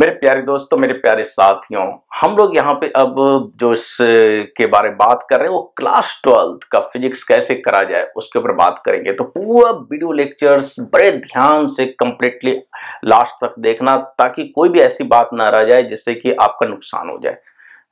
मेरे प्यारे दोस्तों, मेरे प्यारे साथियों, हम लोग यहाँ पे अब जो इस के बारे में बात कर रहे हैं वो क्लास 12th का फिजिक्स कैसे करा जाए उसके ऊपर बात करेंगे। तो पूरा वीडियो लेक्चर्स बड़े ध्यान से कंप्लीटली लास्ट तक देखना ताकि कोई भी ऐसी बात ना रह जाए जिससे कि आपका नुकसान हो जाए।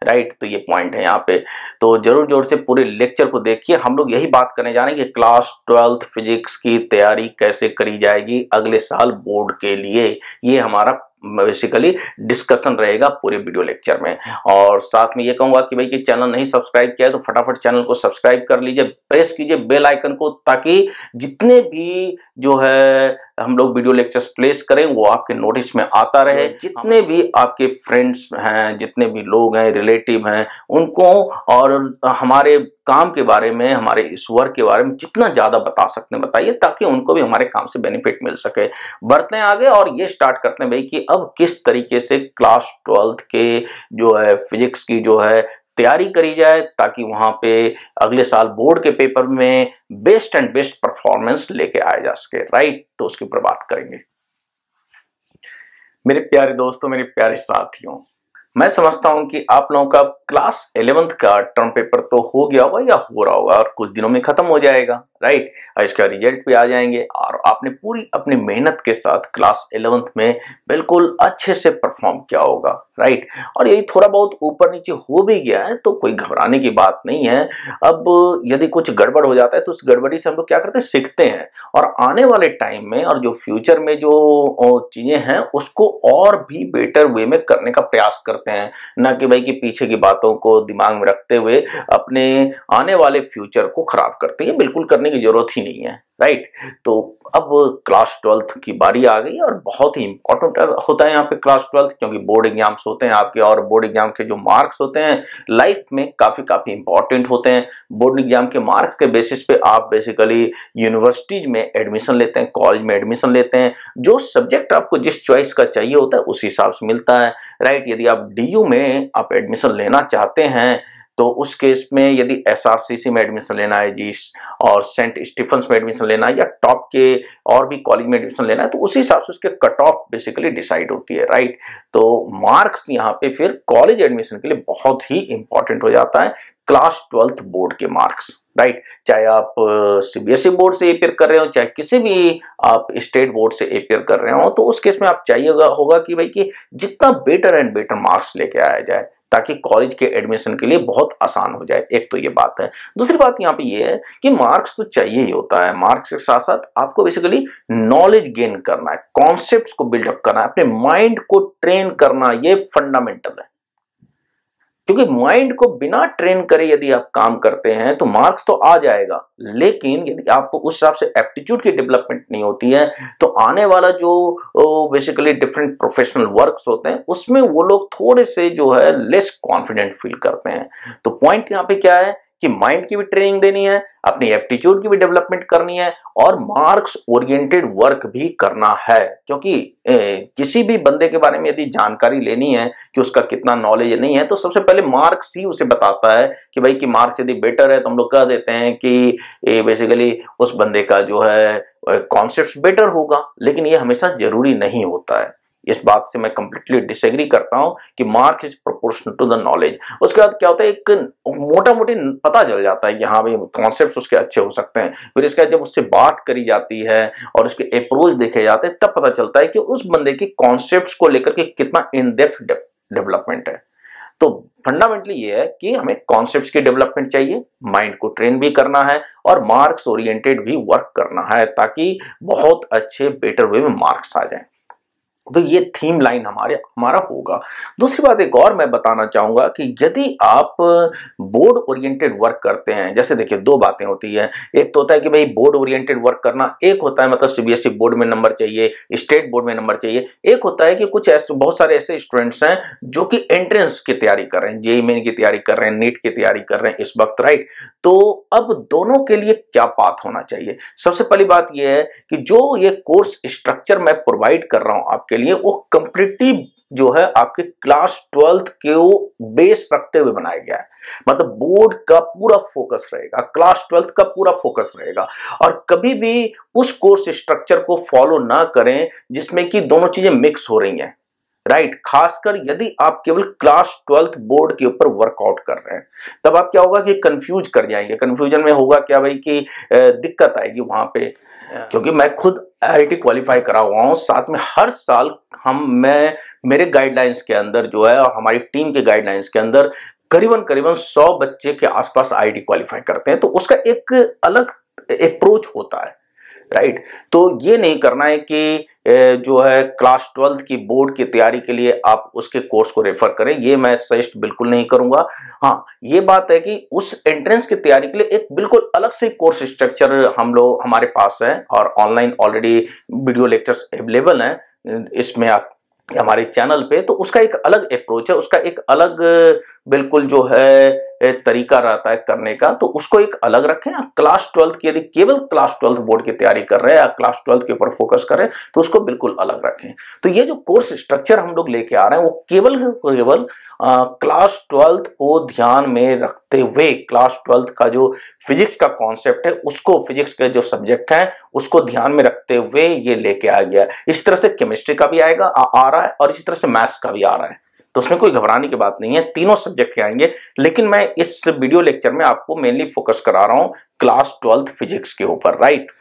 राइट, तो ये पॉइंट है यहाँ पे। तो जरूर जोर से पूरे लेक्चर को देखिए। हम लोग यही बात करने जा रहे हैं कि क्लास 12th फिजिक्स की तैयारी कैसे करी जाएगी अगले साल बोर्ड के लिए। ये हमारा बेसिकली डिस्कशन रहेगा पूरे वीडियो लेक्चर में। और साथ में ये कहूंगा कि भाई कि चैनल नहीं सब्सक्राइब किया है तो फटाफट चैनल को सब्सक्राइब कर लीजिए, प्रेस कीजिए बेल आइकन को, ताकि जितने भी जो है हम लोग वीडियो लेक्चर्स प्लेस करें वो आपके नोटिस में आता रहे। जितने भी आपके फ्रेंड्स हैं, जितने भी लोग हैं, रिलेटिव हैं, उनको और हमारे काम के बारे में, हमारे इस वर्क के बारे में जितना ज्यादा बता सकते हैं बताइए, ताकि उनको भी हमारे काम से बेनिफिट मिल सके। बढ़ते हैं आगे और ये स्टार्ट करते हैं भाई कि अब किस तरीके से क्लास 12th के जो है फिजिक्स की जो है तैयारी करी जाए ताकि वहां पे अगले साल बोर्ड के पेपर में बेस्ट एंड बेस्ट परफॉर्मेंस लेके आया जा सके। राइट, तो उसके ऊपर बात करेंगे। मेरे प्यारे दोस्तों, मेरे प्यारे साथियों, मैं समझता हूं कि आप लोगों का क्लास 11th का टर्म पेपर तो हो गया होगा या हो रहा होगा और कुछ दिनों में खत्म हो जाएगा। राइट, इसका रिजल्ट भी आ जाएंगे और आपने पूरी अपनी मेहनत के साथ क्लास 11th में बिल्कुल अच्छे से परफॉर्म किया होगा। राइट, और यही थोड़ा बहुत ऊपर नीचे हो भी गया है तो कोई घबराने की बात नहीं है। अब यदि कुछ गड़बड़ हो जाता है तो उस गड़बड़ी से हम लोग क्या करते हैं, सीखते हैं और आने वाले टाइम में और जो फ्यूचर में जो चीजें हैं उसको और भी बेटर वे में करने का प्रयास करते हैं, ना कि भाई कि पीछे की बातों को दिमाग में रखते हुए अपने आने वाले फ्यूचर को खराब करते हैं। बिल्कुल करने की जरूरत ही नहीं है। राइट, तो अब क्लास 12th की बारी आ गई और बहुत ही इंपॉर्टेंट होता है यहाँ पे क्लास 12th, क्योंकि बोर्ड एग्जाम्स होते हैं आपके और बोर्ड एग्जाम के जो मार्क्स होते हैं लाइफ में काफी इंपॉर्टेंट होते हैं। बोर्ड एग्जाम के मार्क्स के बेसिस पे आप बेसिकली यूनिवर्सिटीज में एडमिशन लेते हैं, कॉलेज में एडमिशन लेते हैं। जो सब्जेक्ट आपको जिस चॉइस का चाहिए होता है उस हिसाब से मिलता है। राइट, यदि आप DU में आप एडमिशन लेना चाहते हैं तो उस केस में यदि SRCC में एडमिशन लेना है जी, और सेंट स्टीफेंस में एडमिशन लेना है या टॉप के और भी कॉलेज में एडमिशन लेना है तो उसी हिसाब से उसके कट ऑफ बेसिकली डिसाइड होती है। राइट, तो मार्क्स यहाँ पे फिर कॉलेज एडमिशन के लिए बहुत ही इंपॉर्टेंट हो जाता है, क्लास 12th बोर्ड के मार्क्स। राइट, चाहे आप CBSE बोर्ड से अपेयर कर रहे हो, चाहे किसी भी आप स्टेट बोर्ड से अपेयर कर रहे हो, तो उस केस में आप चाहिए होगा कि भाई कि जितना बेटर एंड बेटर मार्क्स लेके आया जाए ताकि कॉलेज के एडमिशन के लिए बहुत आसान हो जाए। एक तो ये बात है। दूसरी बात यहाँ पे ये है कि मार्क्स तो चाहिए ही होता है, मार्क्स के साथ साथ आपको बेसिकली नॉलेज गेन करना है, कॉन्सेप्ट्स को बिल्डअप करना है, अपने माइंड को ट्रेन करना, ये फंडामेंटल है। क्योंकि माइंड को बिना ट्रेन करे यदि आप काम करते हैं तो मार्क्स तो आ जाएगा, लेकिन यदि आपको उस हिसाब से एप्टीट्यूड की डेवलपमेंट नहीं होती है तो आने वाला जो बेसिकली डिफरेंट प्रोफेशनल वर्क्स होते हैं उसमें वो लोग थोड़े से जो है लेस कॉन्फिडेंट फील करते हैं। तो पॉइंट यहाँ पे क्या है कि माइंड की भी ट्रेनिंग देनी है, अपनी एप्टीट्यूड की भी डेवलपमेंट करनी है और मार्क्स ओरिएंटेड वर्क भी करना है। क्योंकि किसी भी बंदे के बारे में यदि जानकारी लेनी है कि उसका कितना नॉलेज नहीं है तो सबसे पहले मार्क्स ही उसे बताता है कि भाई कि मार्क्स यदि बेटर है तो हम लोग कह देते हैं कि बेसिकली उस बंदे का जो है कॉन्सेप्ट बेटर होगा, लेकिन ये हमेशा जरूरी नहीं होता है। इस बात से मैं कंप्लीटली डिसएग्री करता हूं कि marks is proportional to the knowledge. उसके बाद क्या होता है, एक मोटा मोटी पता चल जाता है कि हाँ भाई कॉन्सेप्ट्स उसके अच्छे हो सकते हैं। फिर इसके बाद जब उससे बात करी जाती है और उसके अप्रोच देखे जाते हैं तब पता चलता है कि उस बंदे की कॉन्सेप्ट्स को लेकर के कितना इन डेप्थ डेवलपमेंट है। तो फंडामेंटली ये है कि हमें कॉन्सेप्ट्स की डेवलपमेंट चाहिए, माइंड को ट्रेन भी करना है और मार्क्स ओरिएंटेड भी वर्क करना है ताकि बहुत अच्छे बेटर वे में मार्क्स आ जाए। तो ये थीम लाइन हमारा होगा। दूसरी बात एक और मैं बताना चाहूंगा कि यदि आप बोर्ड ओरिएंटेड वर्क करते हैं, जैसे देखिए दो बातें होती है। एक तो होता है कि भाई बोर्ड ओरिएंटेड वर्क करना, एक होता है मतलब CBSE बोर्ड में नंबर चाहिए, स्टेट बोर्ड में नंबर चाहिए। एक होता है कि कुछ ऐसे बहुत सारे ऐसे स्टूडेंट्स हैं जो कि एंट्रेंस की तैयारी कर रहे हैं, JEE मेन की तैयारी कर रहे हैं, नीट की तैयारी कर रहे हैं इस वक्त। राइट, तो अब दोनों के लिए क्या पाथ होना चाहिए? सबसे पहली बात यह है कि जो ये कोर्स स्ट्रक्चर मैं प्रोवाइड कर रहा हूं आपके लिए वो कंप्लीटली जो है आपके क्लास 12th के बेस रखते हुए बनाया गया है। मतलब बोर्ड का पूरा फोकस रहेगा, क्लास 12th का पूरा फोकस रहेगा। और कभी भी उस कोर्स स्ट्रक्चर को फॉलो ना करें जिसमें कि दोनों चीजें मिक्स हो रही हैं। राइट। खासकर यदि आप केवल क्लास 12th बोर्ड के ऊपर वर्कआउट कर रहे हैं, तब आप क्या होगा कि कंफ्यूज कर जाएंगे। कंफ्यूजन में होगा क्या भाई कि दिक्कत आएगी वहां पे, क्योंकि मैं खुद IIT क्वालिफाई करा हुआ हूं, साथ में हर साल मैं मेरे गाइडलाइंस के अंदर जो है और हमारी टीम के गाइडलाइंस के अंदर करीबन 100 बच्चे के आसपास IIT क्वालिफाई करते हैं। तो उसका एक अलग अप्रोच होता है, राइट। तो ये नहीं करना है कि जो है क्लास 12th की बोर्ड की तैयारी के लिए आप उसके कोर्स को रेफर करें, ये मैं सजेस्ट बिल्कुल नहीं करूंगा। हाँ, ये बात है कि उस एंट्रेंस की तैयारी के लिए एक बिल्कुल अलग से कोर्स स्ट्रक्चर हमारे पास है और online already video lectures available हैं इसमें आप हमारे चैनल पे। तो उसका एक अलग अप्रोच है, उसका एक अलग बिल्कुल जो है तरीका रहता है करने का, तो उसको एक अलग रखें। क्लास 12th की यदि केवल क्लास 12th बोर्ड की तैयारी कर रहे हैं या क्लास 12th के ऊपर फोकस करें तो उसको बिल्कुल अलग रखें। तो ये जो कोर्स स्ट्रक्चर हम लोग लेके आ रहे हैं वो केवल क्लास 12th को ध्यान में रखते हुए, क्लास 12th का जो फिजिक्स का कॉन्सेप्ट है उसको, फिजिक्स के जो सब्जेक्ट है उसको ध्यान में रखते हुए ये लेके आ गया। इस तरह से केमिस्ट्री का भी आएगा आ रहा है और इसी तरह से मैथ्स का भी आ रहा है, तो उसमें कोई घबराने की बात नहीं है, तीनों सब्जेक्ट के आएंगे। लेकिन मैं इस वीडियो लेक्चर में आपको मेनली फोकस करा रहा हूं क्लास 12th फिजिक्स के ऊपर, राइट।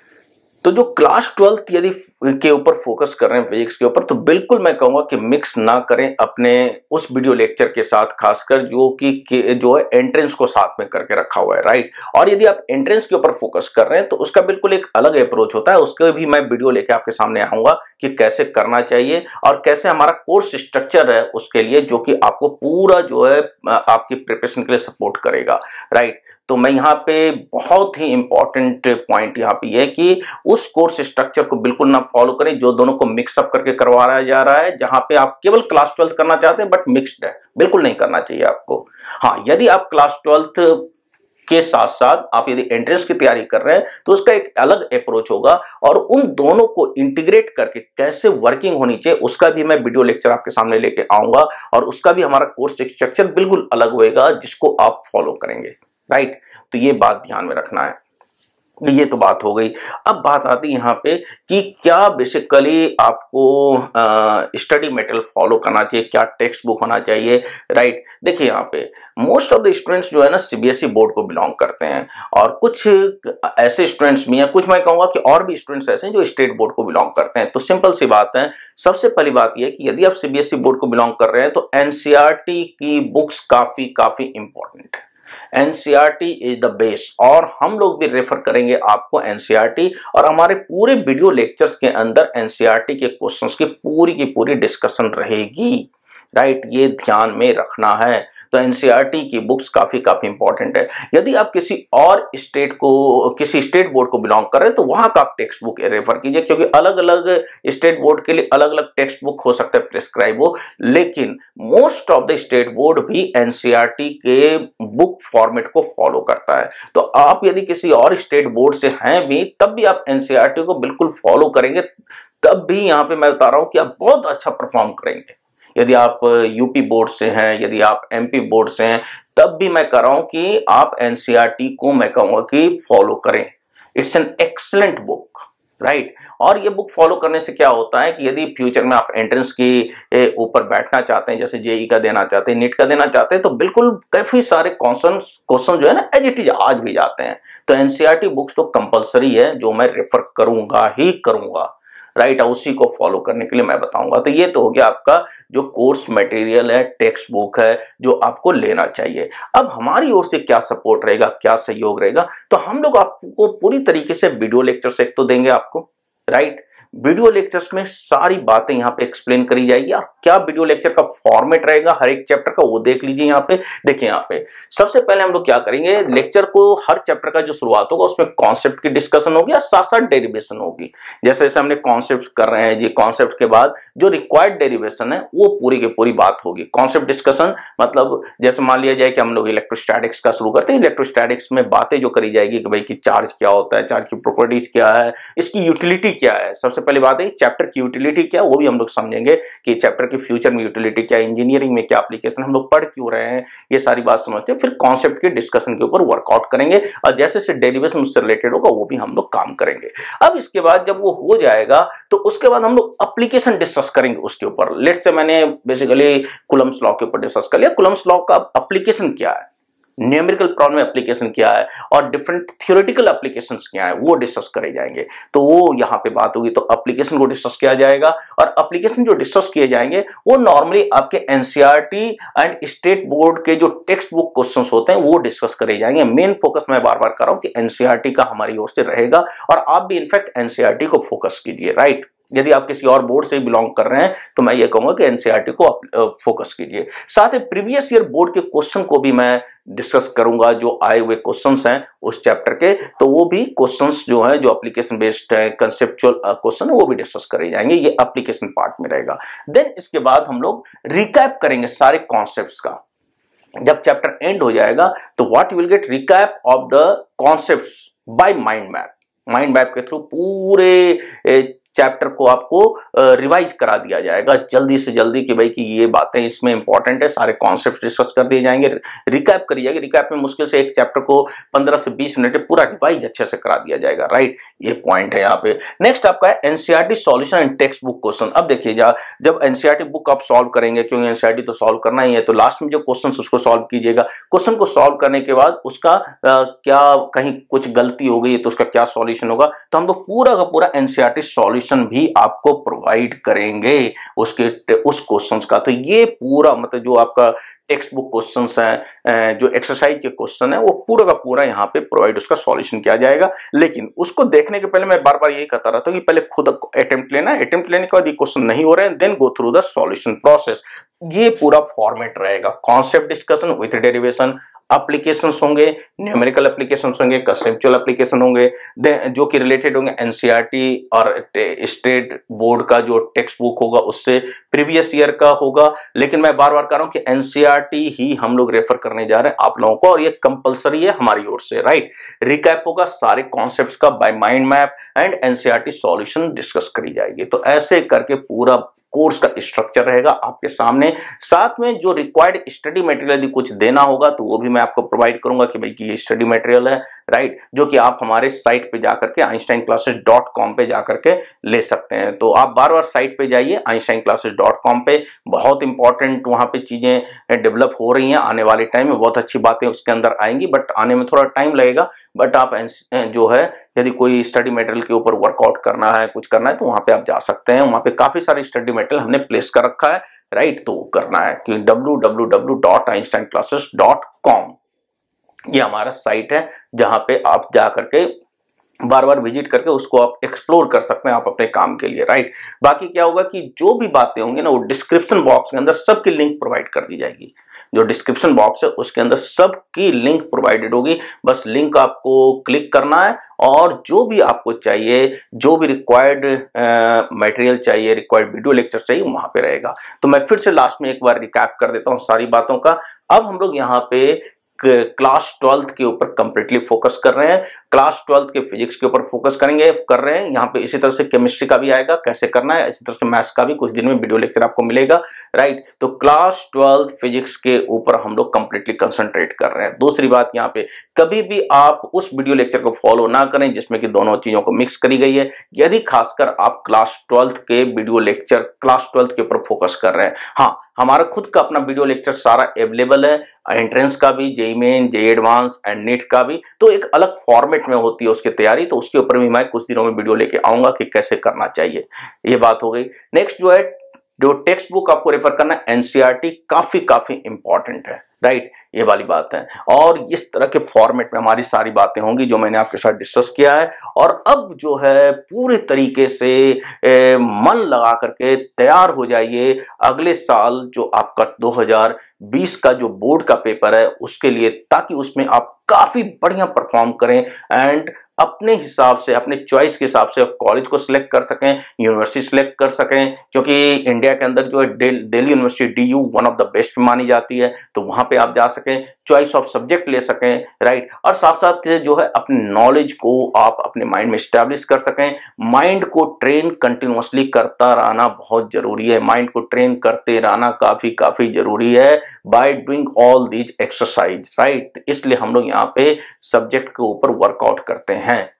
तो जो क्लास 12th यदि के ऊपर फोकस कर रहे हैं फिजिक्स के ऊपर, तो बिल्कुल मैं कहूंगा कि मिक्स ना करें अपने उस वीडियो लेक्चर के साथ, खासकर जो है एंट्रेंस को साथ में करके रखा हुआ है, राइट। और यदि आप एंट्रेंस के ऊपर फोकस कर रहे हैं तो उसका बिल्कुल एक अलग अप्रोच होता है, उसके भी मैं वीडियो लेके आपके सामने आऊंगा कि कैसे करना चाहिए और कैसे हमारा कोर्स स्ट्रक्चर है उसके लिए, जो कि आपको पूरा जो है आपकी प्रिपरेशन के लिए सपोर्ट करेगा, राइट। तो मैं यहाँ पे बहुत ही इंपॉर्टेंट पॉइंट यहाँ पे है कि उस कोर्स स्ट्रक्चर को बिल्कुल ना फॉलो करें जो दोनों को मिक्सअप करके करवाया जा रहा है, जहां पे आप केवल क्लास 12th करना चाहते हैं बट मिक्स्ड है, बिल्कुल नहीं करना चाहिए आपको। हाँ, यदि आप क्लास 12th के साथ साथ आप यदि एंट्रेंस की तैयारी कर रहे हैं तो उसका एक अलग अप्रोच होगा और उन दोनों को इंटीग्रेट करके कैसे वर्किंग होनी चाहिए उसका भी मैं वीडियो लेक्चर आपके सामने लेके आऊंगा और उसका भी हमारा कोर्स स्ट्रक्चर बिल्कुल अलग होएगा जिसको आप फॉलो करेंगे, राइट। तो ये बात ध्यान में रखना है। ये तो बात हो गई। अब बात आती है यहाँ पे कि क्या बेसिकली आपको स्टडी मटेरियल फॉलो करना चाहिए, क्या टेक्स्ट बुक होना चाहिए, राइट। देखिए यहाँ पे मोस्ट ऑफ द स्टूडेंट्स जो है ना CBSE बोर्ड को बिलोंग करते हैं और कुछ ऐसे स्टूडेंट्स भी हैं, कुछ मैं कहूँगा कि और भी स्टूडेंट्स ऐसे हैं जो स्टेट बोर्ड को बिलोंग करते हैं। तो सिंपल सी बात है, सबसे पहली बात यह है कि यदि आप CBSE बोर्ड को बिलोंग कर रहे हैं तो NCERT की बुक्स काफी इंपॉर्टेंट है। NCERT इज द बेस और हम लोग भी रेफर करेंगे आपको NCERT और हमारे पूरे वीडियो लेक्चर्स के अंदर NCERT के क्वेश्चंस की पूरी डिस्कशन रहेगी, राइट। ये ध्यान में रखना है। तो NCERT की बुक्स काफी इंपॉर्टेंट है। यदि आप किसी और किसी स्टेट बोर्ड को बिलोंग कर रहे हैं तो वहां का आप टेक्स्ट बुक रेफर कीजिए, क्योंकि अलग अलग स्टेट बोर्ड के लिए अलग अलग टेक्स्ट बुक हो सकता है प्रिस्क्राइब हो, लेकिन most of the state board भी NCERT के बुक फॉर्मेट को फॉलो करता है। तो आप यदि किसी और स्टेट बोर्ड से हैं भी तब भी आप NCERT को बिल्कुल फॉलो करेंगे, तब भी यहाँ पे मैं बता रहा हूं कि आप बहुत अच्छा परफॉर्म करेंगे। यदि आप यूपी बोर्ड से हैं, यदि आप MP बोर्ड से हैं, तब भी मैं कह रहा हूं कि आप NCERT को मैं कहूंगा कि फॉलो करें। It's an excellent book, right. और ये बुक फॉलो करने से क्या होता है कि यदि फ्यूचर में आप एंट्रेंस के ऊपर बैठना चाहते हैं, जैसे JEE का देना चाहते हैं, नीट का देना चाहते हैं, तो बिल्कुल काफी सारे क्वेश्चन जो है ना एज इट इज आज भी जाते हैं। तो NCERT बुक्स तो कंपलसरी है, जो मैं रेफर करूंगा ही करूंगा, राइट। उसी को फॉलो करने के लिए मैं बताऊंगा। तो ये तो हो गया आपका जो कोर्स मटेरियल है, टेक्स्ट बुक है, जो आपको लेना चाहिए। अब हमारी ओर से क्या सपोर्ट रहेगा, क्या सहयोग रहेगा, तो हम लोग आपको पूरी तरीके से वीडियो लेक्चर्स एक तो देंगे आपको, राइट। वीडियो लेक्चर्स में सारी बातें यहाँ पे एक्सप्लेन करी जाएगी और क्या वीडियो लेक्चर का फॉर्मेट रहेगा हर एक चैप्टर का वो देख लीजिए। यहाँ पे देखिए, यहाँ पे सबसे पहले हम लोग क्या करेंगे, लेक्चर को हर चैप्टर का जो शुरुआत होगा उसमें कॉन्सेप्ट की डिस्कशन होगी और साथ साथ डेरिवेशन होगी। जैसे जैसे हमने कॉन्सेप्ट कर रहे हैं जी, कॉन्सेप्ट के बाद जो रिक्वायर्ड डेरिवेशन है वो पूरी की पूरी बात होगी। कॉन्सेप्ट डिस्कशन मतलब जैसे मान लिया जाए कि हम लोग इलेक्ट्रोस्टैटिक्स का शुरू करते हैं, इलेक्ट्रोस्टैटिक्स में बातें जो करी जाएगी कि भाई कि चार्ज क्या होता है, चार्ज की प्रॉपर्टीज क्या है, इसकी यूटिलिटी क्या है। सबसे सबसे पहले बात है चैप्टर की यूटिलिटी क्या, वो भी हम लोग समझेंगे कि चैप्टर की फ्यूचर में यूटिलिटी क्या, इंजीनियरिंग में क्या एप्लीकेशन हम लोग पढ़ क्यों रहे हैं, ये सारी बात समझते हैं। फिर कॉन्सेप्ट के डिस्कशन के ऊपर वर्कआउट करेंगे और जैसे से डेरिवेशन उससे रिलेटेड होगा वो भी हम लोग काम करेंगे। अब इसके बाद जब वो हो जाएगा तो उसके बाद हम लोग एप्लीकेशन डिस्कस करेंगे उसके ऊपर। लेट्स से मैंने बेसिकली कूलम्ब्स लॉ के ऊपर डिस्कस कर लिया, कूलम्ब्स लॉ का एप्लीकेशन क्या है, न्यूमेरिकल प्रॉब्लम एप्लीकेशन क्या है और डिफरेंट थ्योरेटिकल एप्लीकेशंस क्या है वो डिस्कस करे जाएंगे। तो वो यहाँ पे बात होगी, तो एप्लीकेशन को डिस्कस किया जाएगा और एप्लीकेशन जो डिस्कस किए जाएंगे वो नॉर्मली आपके एनसीईआरटी एंड स्टेट बोर्ड के जो टेक्स्ट बुक क्वेश्चंस होते हैं वो डिस्कस करे जाएंगे। मेन फोकस मैं बार बार कर रहा हूं कि एनसीईआरटी का हमारी ओर से रहेगा और आप भी इनफैक्ट एनसीईआरटी को फोकस कीजिए, राइट। यदि आप किसी और बोर्ड से बिलोंग कर रहे हैं तो मैं ये कहूंगा कि एनसीईआरटी को आप फोकस कीजिए। साथ ही प्रीवियस ईयर बोर्ड के क्वेश्चन को भी मैं डिस्कस करूंगा, जो आए हुए क्वेश्चंस हैं उस चैप्टर के, तो वो भी क्वेश्चंस जो है जो एप्लीकेशन बेस्ड है, कंसेप्चुअल क्वेश्चन, वो भी डिस्कस करे जाएंगे, ये एप्लीकेशन पार्ट में रहेगा। देन इसके बाद हम लोग रिकैप करेंगे सारे कॉन्सेप्ट्स का। जब चैप्टर एंड हो जाएगा तो what you will get recap of the concepts by mind map. Mind map के थ्रू पूरे चैप्टर को आपको रिवाइज करा दिया जाएगा जल्दी से जल्दी कि भाई कि ये बातें इसमें इंपॉर्टेंट है, सारे कॉन्सेप्ट डिस्कस कर दिए जाएंगे, रिकैप करी जाएगी। रिकैप में मुश्किल से एक चैप्टर को 15 से 20 मिनट में पूरा रिवाइज अच्छे से करा दिया जाएगा, राइट। ये पॉइंट है यहाँ पे। नेक्स्ट आपका है NCERT solution and text book question. अब देखिए जब एनसीईआरटी बुक आप सॉल्व करेंगे, क्योंकि एनसीईआरटी तो सॉल्व करना ही है, तो लास्ट में जो क्वेश्चन उसको सॉल्व कीजिएगा। क्वेश्चन को सॉल्व करने के बाद उसका क्या कहीं कुछ गलती हो गई तो उसका क्या सॉल्यूशन होगा, तो हम लोग पूरा का पूरा एनसीईआरटी सॉल्यूशन भी आपको प्रोवाइड करेंगे उस क्वेश्चंस का। तो ये पूरा मतलब जो आपका टेक्स्ट बुक क्वेश्चंस हैं, जो एक्सरसाइज के क्वेश्चन है, वो पूरा का पूरा यहाँ पे प्रोवाइड उसका सॉल्यूशन किया जाएगा। लेकिन उसको देखने के पहले मैं बार बार यही कहता रहता हूँ कि पहले खुद अटेम्प्ट लेना है, अटेम्प्ट लेने के बाद ये क्वेश्चन नहीं हो रहे हैं, then go through the solution process. ये पूरा फॉर्मेट रहेगा, concept discussion with derivation, applications होंगे, न्यूमेरिकल एप्लीकेशंस होंगे, कंसेप्चुअल एप्लीकेशन होंगे, जो कि रिलेटेड होंगे एनसीईआरटी और स्टेट बोर्ड का जो टेक्स्ट बुक होगा उससे, प्रीवियस ईयर का होगा। लेकिन मैं बार बार कह रहा हूं कि एनसीईआरटी ही हम लोग रेफर करने जा रहे हैं आप लोगों को, और ये कंपलसरी है हमारी ओर से, राइट। रिकैप होगा सारे कॉन्सेप्ट्स का by mind map and NCERT solution discuss करी जाएगी। तो ऐसे करके पूरा कोर्स का स्ट्रक्चर रहेगा आपके सामने। साथ में जो रिक्वायर्ड स्टडी मटेरियल यदि कुछ देना होगा तो वो भी मैं आपको प्रोवाइड करूंगा कि भाई कि ये स्टडी मटेरियल है, राइट, जो कि आप हमारे साइट पे जाकर के einsteinclasses.com पे जाकर के ले सकते हैं। तो आप बार बार साइट पे जाइए einsteinclasses.com पे, बहुत इंपॉर्टेंट वहां पे चीजें डेवलप हो रही हैं। आने वाले टाइम में बहुत अच्छी बातें उसके अंदर आएंगी, बट आने में थोड़ा टाइम लगेगा। बट आप जो है यदि कोई स्टडी मटेरियल के ऊपर वर्कआउट करना है, कुछ करना है, तो वहां पे आप जा सकते हैं। वहां पे काफी सारी स्टडी मटेरियल हमने प्लेस कर रखा है, राइट। तो करना है कि www.einsteinclasses.com ये हमारा साइट है, जहां पे आप जा करके बार बार विजिट करके उसको आप एक्सप्लोर कर सकते हैं आप अपने काम के लिए, राइट। बाकी क्या होगा कि जो भी बातें होंगी ना, वो डिस्क्रिप्शन बॉक्स के अंदर सबकी लिंक प्रोवाइड कर दी जाएगी। जो डिस्क्रिप्शन बॉक्स है उसके अंदर सबकी लिंक प्रोवाइडेड होगी, बस लिंक आपको क्लिक करना है और जो भी आपको चाहिए, जो भी रिक्वायर्ड मटेरियल चाहिए, रिक्वायर्ड वीडियो लेक्चर चाहिए, वहां पे रहेगा। तो मैं फिर से लास्ट में एक बार रिकैप कर देता हूं सारी बातों का। अब हम लोग यहाँ पे क्लास 12th के ऊपर कंप्लीटली फोकस कर रहे हैं। क्लास 12th के फिजिक्स के ऊपर फोकस कर रहे हैं। यहाँ पे इसी तरह से केमिस्ट्री का भी आएगा, कैसे करना है, इसी तरह से मैथ्स का भी कुछ दिन में वीडियो लेक्चर आपको मिलेगा, राइट। तो क्लास 12th फिजिक्स के ऊपर हम लोग कंप्लीटली कंसंट्रेट कर रहे हैं। दूसरी बात, यहाँ पे कभी भी आप उस वीडियो लेक्चर को फॉलो ना करें जिसमें कि दोनों चीजों को मिक्स करी गई है, यदि खासकर आप क्लास 12th के वीडियो लेक्चर क्लास 12th के ऊपर फोकस कर रहे हैं। हाँ, हमारा खुद का अपना वीडियो लेक्चर सारा अवेलेबल है, एंट्रेंस का भी, JEE Main, JEE advance and NEET का भी। तो एक अलग फॉर्मेट में होती है उसकी तैयारी, तो उसके ऊपर भी मैं कुछ दिनों में वीडियो लेके आऊंगा कि कैसे करना चाहिए। ये बात हो गई। नेक्स्ट जो है, जो टेक्स्ट बुक आपको रेफर करना है एनसीईआरटी, काफी इंपॉर्टेंट है, राइट। ये वाली बात है। और इस तरह के फॉर्मेट में हमारी सारी बातें होंगी जो मैंने आपके साथ डिस्कस किया है। और अब जो है पूरे तरीके से मन लगा करके तैयार हो जाइए अगले साल जो आपका 2020 का जो बोर्ड का पेपर है उसके लिए, ताकि उसमें आप काफी बढ़िया परफॉर्म करें एंड अपने हिसाब से, अपने चॉइस के हिसाब से कॉलेज को सिलेक्ट कर सकें, यूनिवर्सिटी सिलेक्ट कर सकें। क्योंकि इंडिया के अंदर जो है Delhi university DU one of the best मानी जाती है, तो वहां पे आप जा सकें, चॉइस ऑफ सब्जेक्ट ले सकें, राइट। और साथ साथ जो है अपने नॉलेज को आप अपने माइंड में स्टैब्लिश कर सकें। माइंड को ट्रेन कंटिन्यूअसली करता रहना बहुत जरूरी है, माइंड को ट्रेन करते रहना काफी जरूरी है by doing all these exercise, right. इसलिए हम लोग यहाँ पे सब्जेक्ट के ऊपर वर्कआउट करते हैं,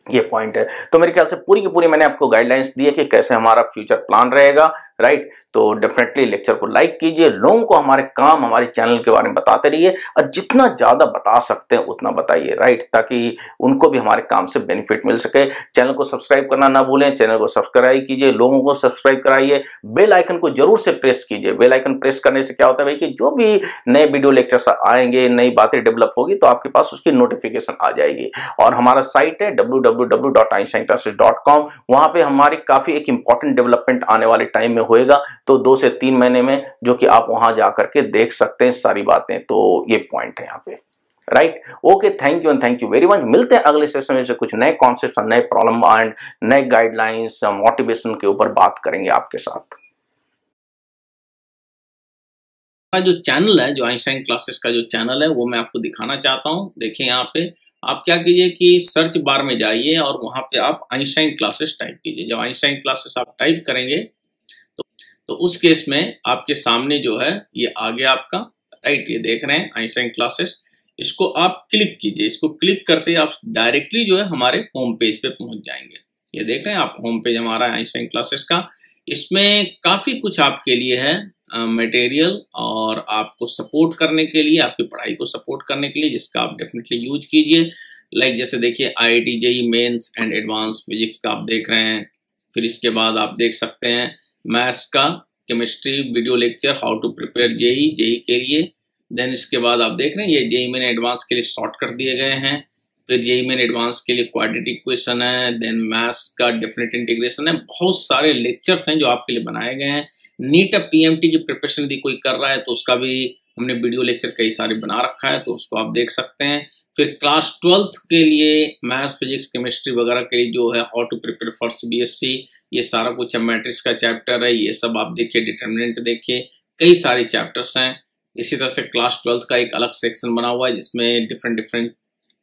ये पॉइंट है। तो मेरे ख्याल से पूरी की पूरी मैंने आपको गाइडलाइंस दी है कि कैसे हमारा फ्यूचर प्लान रहेगा, राइट। तो डेफिनेटली लेक्चर को लाइक कीजिए, लोगों को हमारे काम, हमारे चैनल के बारे में बताते रहिए, और जितना ज्यादा बता सकते हैं उतना बताइए, राइट, ताकि उनको भी हमारे काम से बेनिफिट मिल सके। चैनल को सब्सक्राइब करना ना भूलें, चैनल को सब्सक्राइब कीजिए, लोगों को सब्सक्राइब कराइए, बेल आइकन को जरूर से प्रेस कीजिए। बेल आइकन प्रेस करने से क्या होता है भाई कि जो भी नए वीडियो लेक्चर्स आएंगे, नई बातें डेवलप होगी तो आपके पास उसकी नोटिफिकेशन आ जाएगी। और हमारा साइट है www.einsteinclasses.com, वहां पे हमारी काफी एक इंपॉर्टेंट डेवलपमेंट आने वाले टाइम में होएगा, तो 2 से 3 महीने में, जो कि आप वहां जाकर के देख सकते हैं सारी बातें। तो ये पॉइंट है यहाँ पे, right. Okay, thank you and thank you very much. मिलते हैं अगले सेशन में, से कुछ नए कॉन्सेप्ट, नए प्रॉब्लम एंड नए गाइडलाइंस, मोटिवेशन के ऊपर बात करेंगे आपके साथ। जो चैनल है, जो आइंस्टाइन क्लासेस का जो चैनल है, वो मैं आपको दिखाना चाहता हूँ। देखिए यहाँ पे आप क्या कीजिए कि सर्च बार में जाइए और वहां पे आप आइंस्टाइन क्लासेस टाइप कीजिए। जब आइंस्टाइन क्लासेस आप टाइप करेंगे तो उस केस में आपके सामने जो है ये आ गया आपका, राइट। ये देख रहे हैं आइंस्टाइन क्लासेस, इसको आप क्लिक कीजिए। इसको क्लिक करते ही आप डायरेक्टली जो है हमारे होम पेज पे पहुंच जाएंगे। ये देख रहे हैं आप, होम पेज हमारा आइंस्टाइन क्लासेस का। इसमें काफी कुछ आपके लिए है मटेरियल, और आपको सपोर्ट करने के लिए, आपकी पढ़ाई को सपोर्ट करने के लिए, जिसका आप डेफिनेटली यूज कीजिए। लाइक जैसे देखिए IIT JEE mains and advance physics का आप देख रहे हैं। फिर इसके बाद आप देख सकते हैं मैथ्स का chemistry video lecture, how to prepare JEE के लिए। देन इसके बाद आप देख रहे हैं ये JEE मेन एडवांस के लिए शॉर्ट कर दिए गए हैं। फिर JEE मेन एडवांस के लिए क्वाड्रेटिक इक्वेशन है, देन मैथ्स का डेफिनेट इंटीग्रेशन है। बहुत सारे लेक्चर्स हैं जो आपके लिए बनाए गए हैं। नीट PMT की प्रिपरेशन यदि कोई कर रहा है तो उसका भी हमने वीडियो लेक्चर कई सारे बना रखा है, तो उसको आप देख सकते हैं। फिर क्लास 12th के लिए मैथ्स, फिजिक्स, केमिस्ट्री वगैरह के लिए जो है how to prepare for CBSE, ये सारा कुछ है। मैट्रिक्स का चैप्टर है, ये सब आप देखिए। डिटरमिनेंट देखिए, कई सारे चैप्टर्स हैं। इसी तरह से क्लास 12th का एक अलग सेक्शन बना हुआ है जिसमें डिफरेंट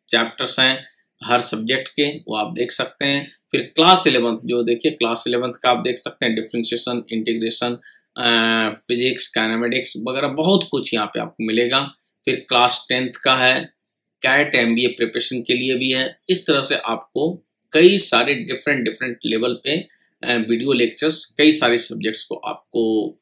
चैप्टर्स हैं हर सब्जेक्ट के, वो आप देख सकते हैं। फिर क्लास 11th जो देखिए, क्लास 11th का आप देख सकते हैं डिफरेंशिएशन, इंटीग्रेशन, फिजिक्स, काइनेमेटिक्स वगैरह बहुत कुछ यहाँ पे आपको मिलेगा। फिर क्लास 10th का है, कैट MBA प्रिपरेशन के लिए भी है। इस तरह से आपको कई सारे डिफरेंट लेवल पे वीडियो लेक्चर्स, कई सारे सब्जेक्ट्स को आपको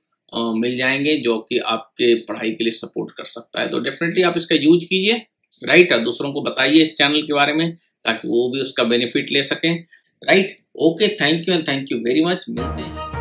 मिल जाएंगे, जो कि आपके पढ़ाई के लिए सपोर्ट कर सकता है। तो डेफिनेटली आप इसका यूज कीजिए, राइट। दूसरों को बताइए इस चैनल के बारे में, ताकि वो भी उसका बेनिफिट ले सकें, right. Okay, thank you and thank you very much. मिलते हैं।